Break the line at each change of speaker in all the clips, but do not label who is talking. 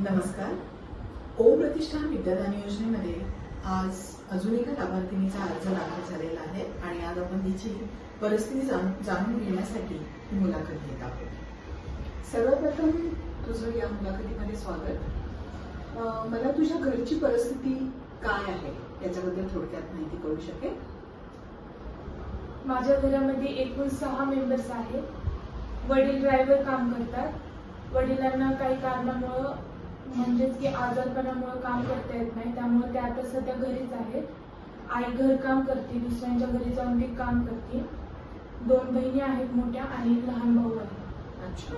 नमस्कार. ओम प्रतिष्ठान विद्यादान योजनेमध्ये आज अजून एका लाभार्थीनीचा अर्ज दाखल झालेला आहे आणि आज आपण तिची परिस्थिती जाणून घेण्यासाठी ही मुलाखत घेत आहोत. सर्वप्रथम तुझं या मुलाखतीमध्ये स्वागत. मला तुझ्या घरची परिस्थिती काय आहे याच्याबद्दल थोडक्यात माहिती कळू शकेल?
माझ्या घरामध्ये एकूण 6 मेंबर्स आहेत. वडील ड्रायव्हर काम करतात. वडिलांना काही कारणामुळं म्हणजेच की आजारपणामुळे काम करता येत नाही, त्यामुळे ते आता सध्या घरीच आहेत. आई घरकाम करते, दुसऱ्यांच्या घरी जाऊन ती काम करते. 2 बहिणी आहेत मोठ्या आणि एक लहान भाऊ आहे.
अच्छा.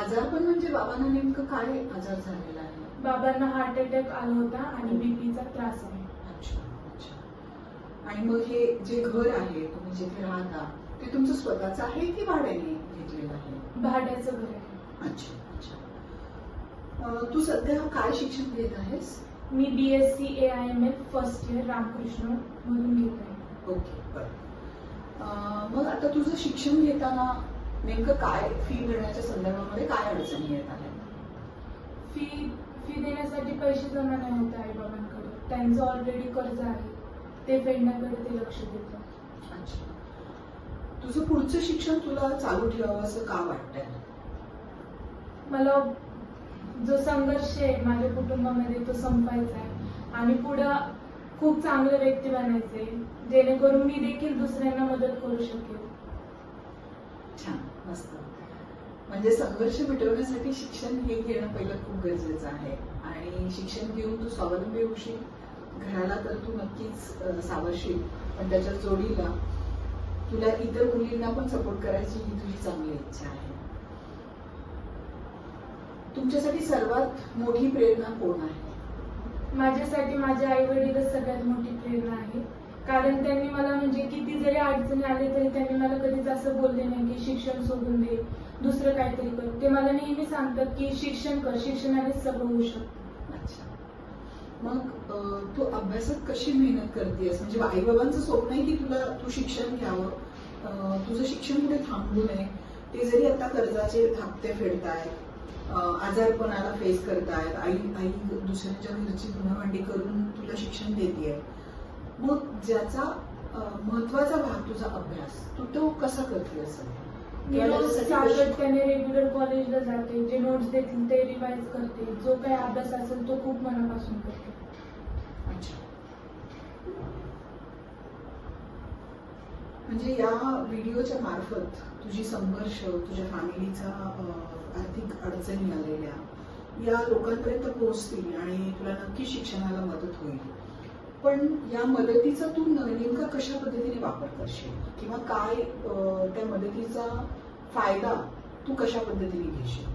आजारपण म्हणजे बाबांना नेमकं काय आजार झालेला आहे?
बाबांना हार्ट अटॅक आला होता आणि बीपीचा त्रास आहे.
अच्छा अच्छा. आणि मग हे जे घर आहे तुम्ही जिथे राहता ते तुमचं स्वतःचं आहे की भाड्याने घेतलेलं आहे?
भाड्याचं घर आहे.
अच्छा अच्छा. तू सध्या काय शिक्षण घेत आहेस?
मी BSc AIML first year Ramakrishna मधून घेत आहे.
ओके, बरं. मग आता तुझं शिक्षण घेताना नेमकं काय फी भरण्याच्या संदर्भामध्ये काय अडचणी येत आहेत?
फी देण्यासाठी पैसे जमा नाही होत आई बाबांकडे. त्यांचं ऑलरेडी कर्ज आहे, ते फेडण्याकडे ते लक्ष देतात.
अच्छा. तुझं पुढचं शिक्षण तुला चालू ठेवावं असं का वाटतंय?
मला जो संघर्ष आहे माझ्या कुटुंबामध्ये तो संपायचा आहे आणि पुढे खूप चांगलं व्यक्ती बनायचंय, जेणेकरून मी देखील दुसऱ्यांना मदत करू शकेल.
छान, मस्त. म्हणजे संघर्ष मिटवण्यासाठी शिक्षण हे घेणं पहिलं खूप गरजेचं आहे आणि शिक्षण घेऊन तू स्वावलंबी होशील. घराला तर तू नक्कीच सावरशील, पण त्याच्या जोडीला तुला इतर मुलींना पण सपोर्ट करायची ही तुझी चांगली इच्छा आहे. तुमच्यासाठी सर्वात मोठी प्रेरणा कोण आहे?
माझ्यासाठी माझे आई वडीलच सगळ्यात मोठी प्रेरणा आहे. कारण त्यांनी मला म्हणजे किती जरी अडचणी आले तरी त्यांनी मला कधीच असं बोलले नाही की शिक्षण सोडून दे, दुसरं काहीतरी कर. ते मला नेहमी सांगतात की शिक्षण कर, शिक्षणानेच सगळं होऊ शकतं.
अच्छा. मग तू अभ्यासात कशी मेहनत करतेस? म्हणजे आई बाबांचं स्वप्न आहे की तू शिक्षण घ्यावं, तुझं शिक्षण कुठे थांबू नये. ते जरी आता कर्जाचे हप्ते फेडतायत, आजारपणाला फेस करतायत, आई दुसऱ्यांच्या घरची गुन्हावांडी करून तुला शिक्षण देतेय. मग ज्याचा महत्वाचा भाग तुझा अभ्यास, तू तो कसा करते? असं
मी रोज सातत्याने रेग्युलर कॉलेजला जाते, जे नोट्स देतील ते रिवाइज करते, जो काही अभ्यास असेल तो खूप मनापासून करते.
अच्छा. म्हणजे या व्हिडिओच्या मार्फत तुझी संघर्ष, तुझ्या फॅमिलीचा आर्थिक अडचणी आलेल्या या लोकांपर्यंत पोहोचतील आणि तुला नक्की शिक्षणाला मदत होईल. पण या मदतीचा तू नेमका कशा पद्धतीने वापर करशील किंवा काय त्या मदतीचा फायदा तू कशा पद्धतीने घेशील?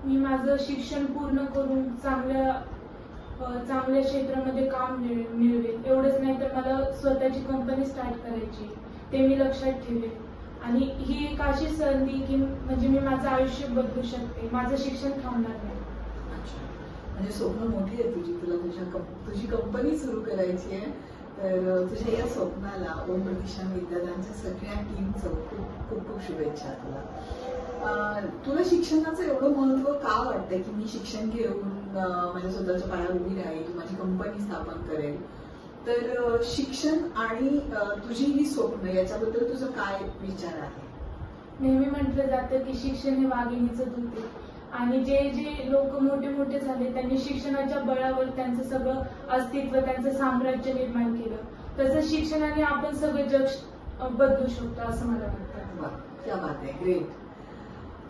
मी माझं शिक्षण पूर्ण करून चांगल्या क्षेत्रामध्ये काम मिळवेल. एवढंच नाही तर मला स्वतःची कंपनी स्टार्ट करायची, ते मी लक्षात ठेवेल. आणि ही एक अशी संधी की म्हणजे मी माझं आयुष्य बदलू शकते, माझं शिक्षण थांबणार नाही.
अच्छा. म्हणजे स्वप्न मोठी आहे तुझी, तुला तुझी कंपनी सुरू करायची आहे. तर तुझ्या या स्वप्नाला ओम प्रतिष्ठान विद्यादानच्या सगळ्या टीमचं खूप खूप खूप शुभेच्छा तुला. तुला शिक्षणाचं एवढं महत्व का वाटतंय की मी शिक्षण घेऊन माझ्या स्वतःच्या पायावर उभी राहील, माझी कंपनी स्थापन करेल? तर शिक्षण आणि तुझी ही स्वप्न याच्याबद्दल तुझा काय विचार आहे?
नेहमी म्हटलं जातं की शिक्षण हे वाघिणीचं दूध आहे आणि जे लोक मोठे झाले त्यांनी शिक्षणाच्या बळावर त्यांचं सगळं अस्तित्व, त्यांचं साम्राज्य निर्माण केलं. तसंच शिक्षणाने आपण सगळं जग बदलू शकतो असं मला वाटतं.
वा, क्या बात आहे, ग्रेट.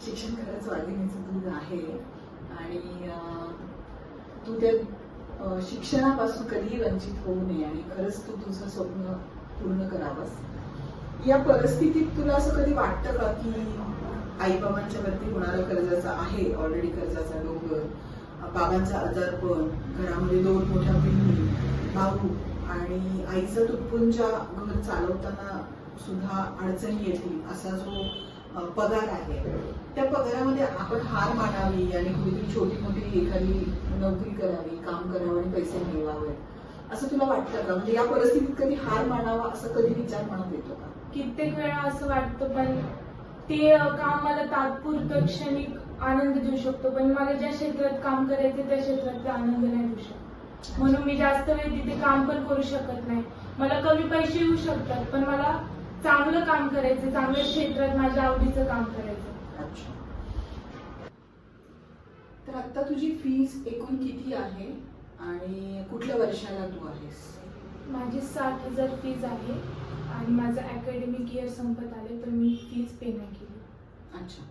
शिक्षण खरंच वाघिणीचं दूध आहे आणि तू त्या शिक्षणापासून कधीही वंचित होऊ नये आणि खरंच तू तुझं स्वप्न पूर्ण करावंस. या परिस्थितीत तुला असं कधी वाटतं का की आई बाबांच्या वरती होणारा कर्जाचा आहे, ऑलरेडी कर्जाचा डोंगर, बाबांचा आजारपण, घरामध्ये 2 मोठ्या बहिणी, भाऊ आणि आईचं तुटपुंजा घर चालवताना सुद्धा अडचणी येतील असा जो पगार आहे, त्या पगारामध्ये आपण हार मानावी आणि कुठेतरी छोटी मोठी एखादी नोकरी करावी, काम करावं आणि पैसे मिळवावे असं तुला वाटतं का? म्हणजे या परिस्थितीत कधी हार मानावा असं कधी विचार मनात येतो का?
कित्येक वेळा असं वाटतं, पण ते काम मला तात्पुरतं क्षणिक आनंद देऊ शकतो, पण मला ज्या क्षेत्रात काम करायचे त्या क्षेत्रात आनंद नाही देऊ शकत. म्हणून मी जास्त वेळ तिथे काम पण करू शकत नाही. मला कमी पैसे येऊ शकतात, पण मला चांगलं काम करायचं, चांगल्या क्षेत्रात माझ्या आवडीचं काम करायचं.
अच्छा. तर आता तुझी फीस एकूण किती आहे आणि कुठल्या वर्षाला तू आहेस?
माझी 60,000 फीज आहे आणि माझं अकॅडमिक इयर संपत आले, पण मी फीज पे नाही केली.
अच्छा.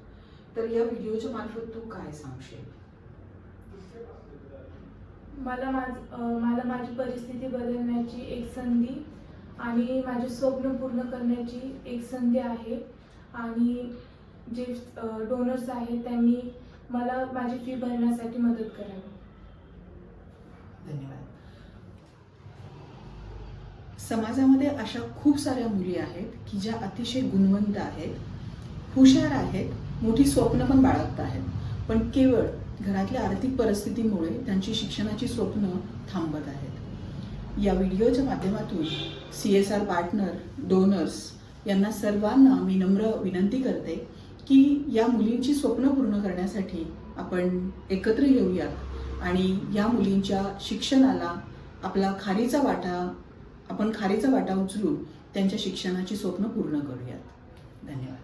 तर या व्हिडिओच्या मार्फत तू काय सांगशील?
मला माझी परिस्थिती बदलण्याची एक संधी आणि माझे स्वप्न पूर्ण करण्याची एक संधी आहे. आणि जे डोनर्स आहेत त्यांनी मला माझी फी भरण्यासाठी मदत करावी.
धन्यवाद. समाजामध्ये अशा खूप साऱ्या मुली आहेत की ज्या अतिशय गुणवंत आहेत, हुशार आहेत, मोठी स्वप्न पण बाळगत आहेत, पण केवळ घरातल्या आर्थिक परिस्थितीमुळे त्यांची शिक्षणाची स्वप्न थांबत आहेत. या व्हिडिओच्या माध्यमातून CSR पार्टनर, डोनर्स यांना सर्वांना मी नम्र विनंती करते की या मुलींची स्वप्न पूर्ण करण्यासाठी आपण एकत्र येऊयात आणि या मुलींच्या शिक्षणाला खारीचा वाटा उचलून त्यांच्या शिक्षणाची स्वप्न पूर्ण करूयात. धन्यवाद.